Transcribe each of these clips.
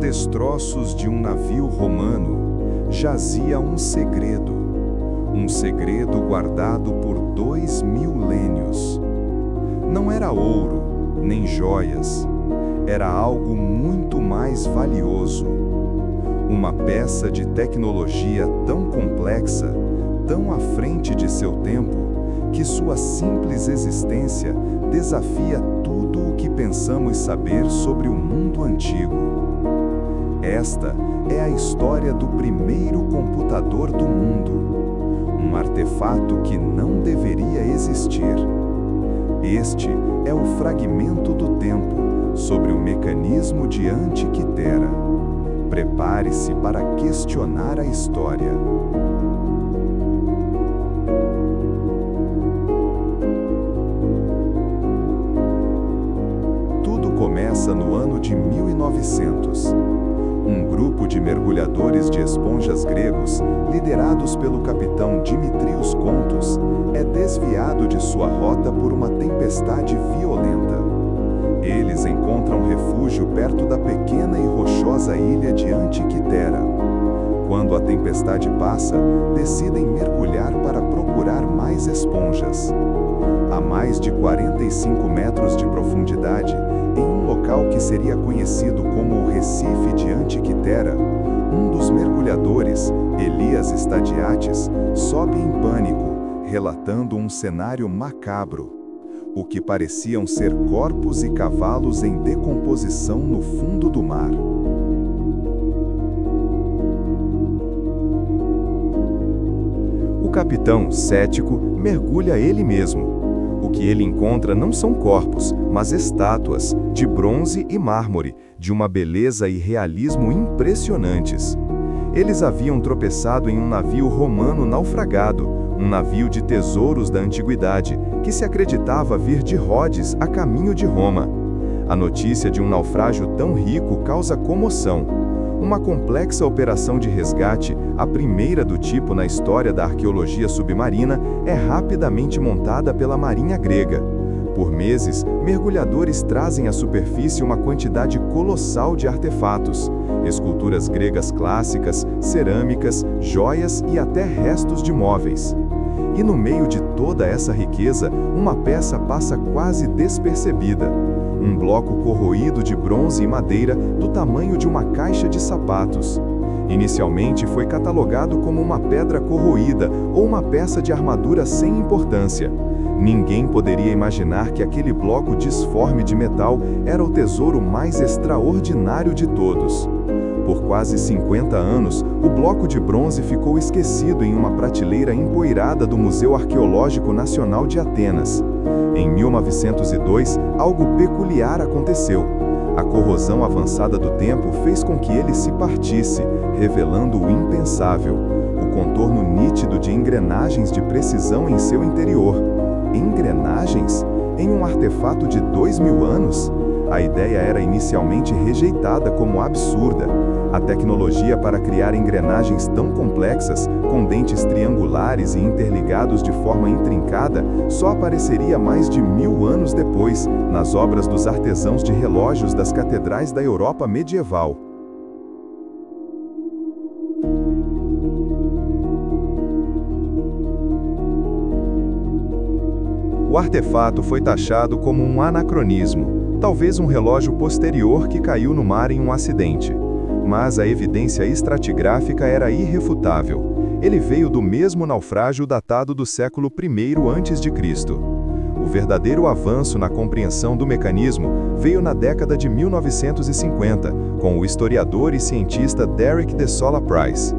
destroços de um navio romano jazia um segredo guardado por 2000 lênios. Não era ouro, nem joias, era algo muito mais valioso. Uma peça de tecnologia tão complexa, tão à frente de seu tempo, que sua simples existência desafia tudo o que pensamos saber sobre o mundo antigo. Esta é a história do primeiro computador do mundo, um artefato que não deveria existir. Este é o fragmento do tempo sobre o mecanismo de Antiquitera. Prepare-se para questionar a história. Tudo começa no ano de 1900. Um grupo de mergulhadores de esponjas gregos, liderados pelo capitão Dimitrios Contos, é desviado de sua rota por uma tempestade violenta. Eles encontram refúgio perto da pequena e rochosa ilha de Antiquitera. Quando a tempestade passa, decidem mergulhar para procurar mais esponjas. A mais de 45 metros de profundidade, em um local que seria conhecido como o Recife de Antiquitera, um dos mergulhadores, Elias Stadiates, sobe em pânico, relatando um cenário macabro. O que pareciam ser corpos e cavalos em decomposição no fundo do mar. O capitão, cético, mergulha ele mesmo. O que ele encontra não são corpos, mas estátuas, de bronze e mármore, de uma beleza e realismo impressionantes. Eles haviam tropeçado em um navio romano naufragado, um navio de tesouros da antiguidade, que se acreditava vir de Rhodes a caminho de Roma. A notícia de um naufrágio tão rico causa comoção. Uma complexa operação de resgate, a primeira do tipo na história da arqueologia submarina, é rapidamente montada pela Marinha grega. Por meses, mergulhadores trazem à superfície uma quantidade colossal de artefatos, esculturas gregas clássicas, cerâmicas, joias e até restos de móveis. E no meio de toda essa riqueza, uma peça passa quase despercebida. Um bloco corroído de bronze e madeira do tamanho de uma caixa de sapatos. Inicialmente foi catalogado como uma pedra corroída ou uma peça de armadura sem importância. Ninguém poderia imaginar que aquele bloco disforme de metal era o tesouro mais extraordinário de todos. Por quase 50 anos, o bloco de bronze ficou esquecido em uma prateleira empoeirada do Museu Arqueológico Nacional de Atenas. Em 1902, algo peculiar aconteceu. A corrosão avançada do tempo fez com que ele se partisse, revelando o impensável, o contorno nítido de engrenagens de precisão em seu interior. Engrenagens? Em um artefato de 2000 anos? A ideia era inicialmente rejeitada como absurda. A tecnologia para criar engrenagens tão complexas, com dentes triangulares e interligados de forma intrincada, só apareceria mais de 1000 anos depois, nas obras dos artesãos de relógios das catedrais da Europa medieval. O artefato foi taxado como um anacronismo, talvez um relógio posterior que caiu no mar em um acidente. Mas a evidência estratigráfica era irrefutável. Ele veio do mesmo naufrágio datado do século I a.C. O verdadeiro avanço na compreensão do mecanismo veio na década de 1950, com o historiador e cientista Derek de Solla Price.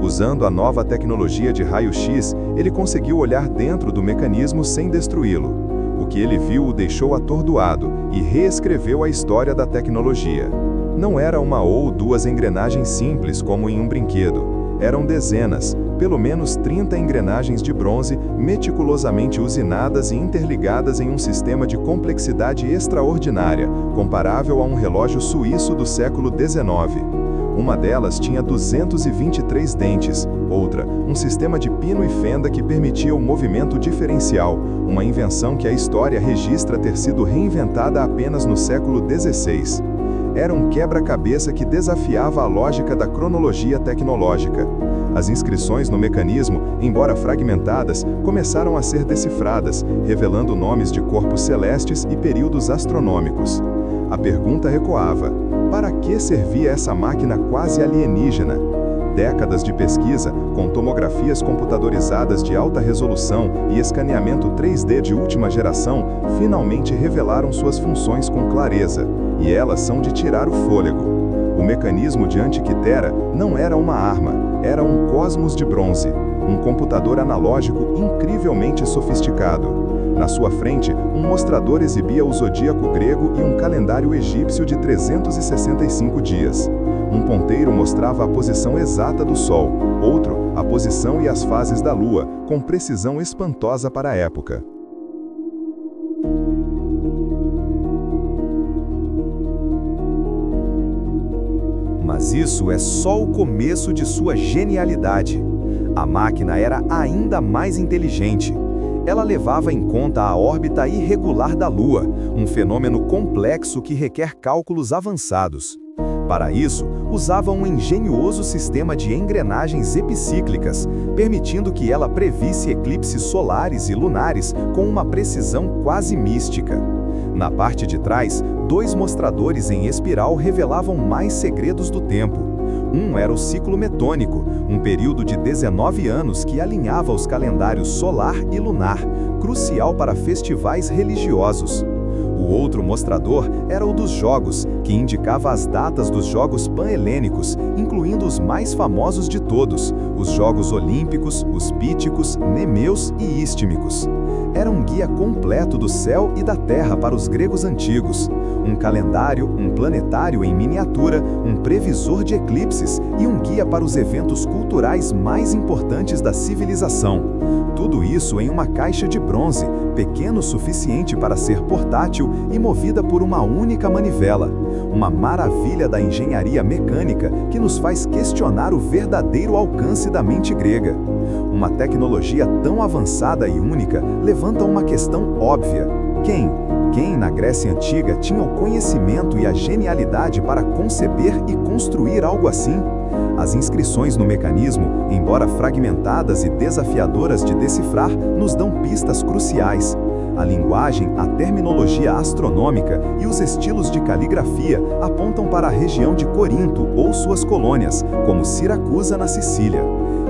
Usando a nova tecnologia de raio-x, ele conseguiu olhar dentro do mecanismo sem destruí-lo. O que ele viu o deixou atordoado e reescreveu a história da tecnologia. Não era uma ou duas engrenagens simples como em um brinquedo. Eram dezenas, pelo menos 30 engrenagens de bronze meticulosamente usinadas e interligadas em um sistema de complexidade extraordinária, comparável a um relógio suíço do século XIX. Uma delas tinha 223 dentes, outra, um sistema de pino e fenda que permitia o movimento diferencial, uma invenção que a história registra ter sido reinventada apenas no século XVI. era um quebra-cabeça que desafiava a lógica da cronologia tecnológica. As inscrições no mecanismo, embora fragmentadas, começaram a ser decifradas, revelando nomes de corpos celestes e períodos astronômicos. A pergunta ecoava: para que servia essa máquina quase alienígena? Décadas de pesquisa, com tomografias computadorizadas de alta resolução e escaneamento 3D de última geração, finalmente revelaram suas funções com clareza, e elas são de tirar o fôlego. O mecanismo de Antikythera não era uma arma, era um cosmos de bronze, um computador analógico incrivelmente sofisticado. Na sua frente, um mostrador exibia o zodíaco grego e um calendário egípcio de 365 dias. Um ponteiro mostrava a posição exata do Sol, outro, a posição e as fases da Lua, com precisão espantosa para a época. Mas isso é só o começo de sua genialidade. A máquina era ainda mais inteligente. Ela levava em conta a órbita irregular da Lua, um fenômeno complexo que requer cálculos avançados. Para isso, usava um engenhoso sistema de engrenagens epicíclicas, permitindo que ela previsse eclipses solares e lunares com uma precisão quase mística. Na parte de trás, 2 mostradores em espiral revelavam mais segredos do tempo. Um era o ciclo metônico, um período de 19 anos que alinhava os calendários solar e lunar, crucial para festivais religiosos. O outro mostrador era o dos jogos, que indicava as datas dos Jogos Pan-Helênicos, incluindo os mais famosos de todos, os Jogos Olímpicos, os Píticos, Nemeus e Istmicos. Era um guia completo do céu e da terra para os gregos antigos. Um calendário, um planetário em miniatura, um previsor de eclipses e um guia para os eventos culturais mais importantes da civilização. Tudo isso em uma caixa de bronze, pequeno o suficiente para ser portátil e movida por uma única manivela. Uma maravilha da engenharia mecânica que nos faz questionar o verdadeiro alcance da mente grega. Uma tecnologia tão avançada e única levanta uma questão óbvia. Quem na Grécia Antiga tinha o conhecimento e a genialidade para conceber e construir algo assim? As inscrições no mecanismo, embora fragmentadas e desafiadoras de decifrar, nos dão pistas cruciais. A linguagem, a terminologia astronômica e os estilos de caligrafia apontam para a região de Corinto ou suas colônias, como Siracusa na Sicília.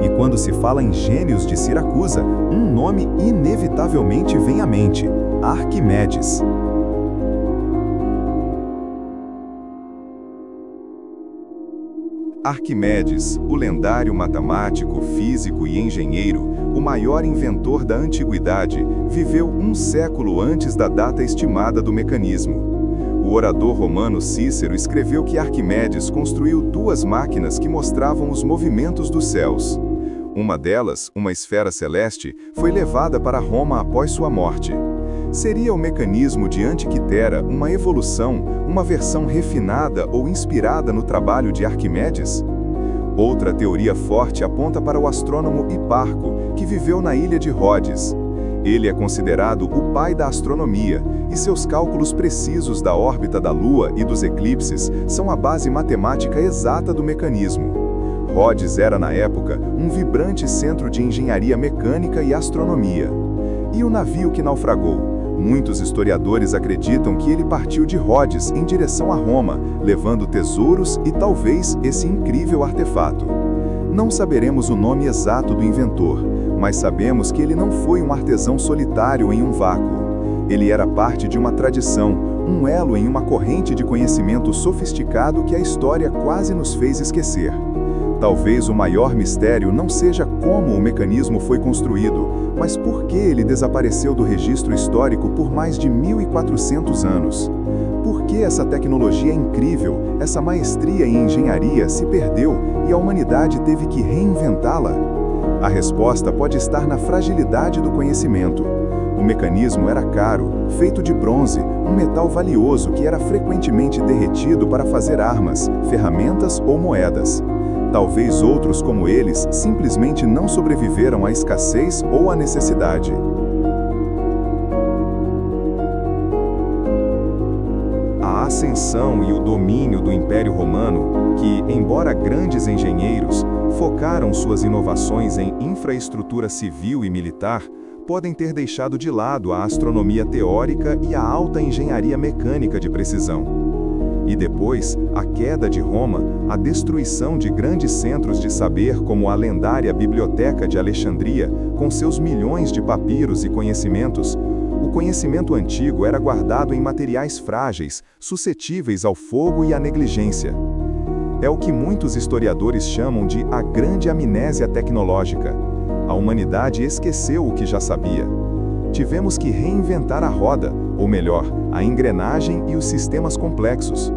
E quando se fala em gênios de Siracusa, um nome inevitavelmente vem à mente: Arquimedes. Arquimedes, o lendário matemático, físico e engenheiro, o maior inventor da antiguidade, viveu um século antes da data estimada do mecanismo. O orador romano Cícero escreveu que Arquimedes construiu 2 máquinas que mostravam os movimentos dos céus. Uma delas, uma esfera celeste, foi levada para Roma após sua morte. Seria o mecanismo de Antikythera uma evolução, uma versão refinada ou inspirada no trabalho de Arquimedes? Outra teoria forte aponta para o astrônomo Hiparco, que viveu na ilha de Rhodes. Ele é considerado o pai da astronomia, e seus cálculos precisos da órbita da Lua e dos eclipses são a base matemática exata do mecanismo. Rhodes era, na época, um vibrante centro de engenharia mecânica e astronomia. E o navio que naufragou? Muitos historiadores acreditam que ele partiu de Rhodes em direção a Roma, levando tesouros e talvez esse incrível artefato. Não saberemos o nome exato do inventor, mas sabemos que ele não foi um artesão solitário em um vácuo. Ele era parte de uma tradição, um elo em uma corrente de conhecimento sofisticado que a história quase nos fez esquecer. Talvez o maior mistério não seja como o mecanismo foi construído, mas por que ele desapareceu do registro histórico por mais de 1400 anos. Por que essa tecnologia incrível, essa maestria em engenharia se perdeu e a humanidade teve que reinventá-la? A resposta pode estar na fragilidade do conhecimento. O mecanismo era caro, feito de bronze, um metal valioso que era frequentemente derretido para fazer armas, ferramentas ou moedas. Talvez outros como eles simplesmente não sobreviveram à escassez ou à necessidade. A A ascensão e o domínio do Império Romano, que, embora grandes engenheiros, focaram suas inovações em infraestrutura civil e militar, podem ter deixado de lado a astronomia teórica e a alta engenharia mecânica de precisão. E depois, a queda de Roma, a destruição de grandes centros de saber como a lendária Biblioteca de Alexandria, com seus milhões de papiros e conhecimentos. O conhecimento antigo era guardado em materiais frágeis, suscetíveis ao fogo e à negligência. É o que muitos historiadores chamam de a grande amnésia tecnológica. A humanidade esqueceu o que já sabia. Tivemos que reinventar a roda, ou melhor, a engrenagem e os sistemas complexos.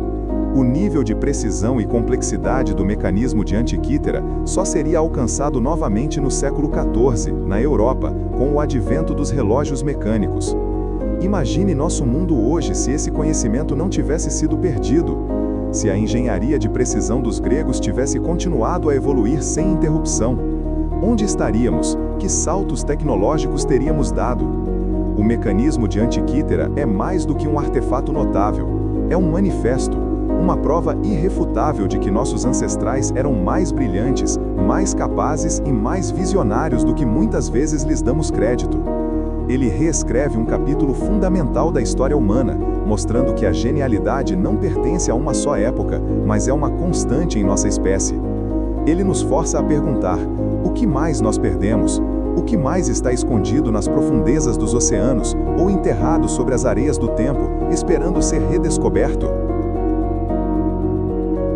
O nível de precisão e complexidade do mecanismo de Antiquítera só seria alcançado novamente no século XIV, na Europa, com o advento dos relógios mecânicos. Imagine nosso mundo hoje se esse conhecimento não tivesse sido perdido. Se a engenharia de precisão dos gregos tivesse continuado a evoluir sem interrupção. Onde estaríamos? Que saltos tecnológicos teríamos dado? O mecanismo de Antiquítera é mais do que um artefato notável. É um manifesto, uma prova irrefutável de que nossos ancestrais eram mais brilhantes, mais capazes e mais visionários do que muitas vezes lhes damos crédito. Ele reescreve um capítulo fundamental da história humana, mostrando que a genialidade não pertence a uma só época, mas é uma constante em nossa espécie. Ele nos força a perguntar: o que mais nós perdemos? O que mais está escondido nas profundezas dos oceanos ou enterrado sobre as areias do tempo, esperando ser redescoberto?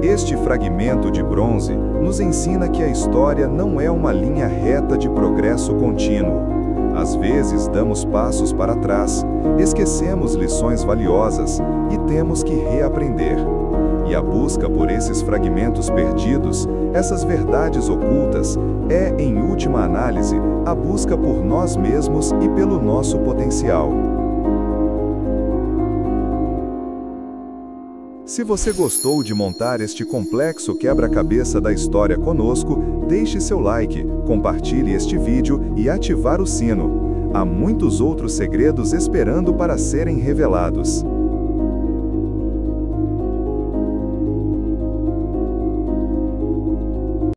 Este fragmento de bronze nos ensina que a história não é uma linha reta de progresso contínuo. Às vezes damos passos para trás, esquecemos lições valiosas e temos que reaprender. E a busca por esses fragmentos perdidos, essas verdades ocultas, é, em última análise, a busca por nós mesmos e pelo nosso potencial. Se você gostou de montar este complexo quebra-cabeça da história conosco, deixe seu like, compartilhe este vídeo e ativar o sino. Há muitos outros segredos esperando para serem revelados.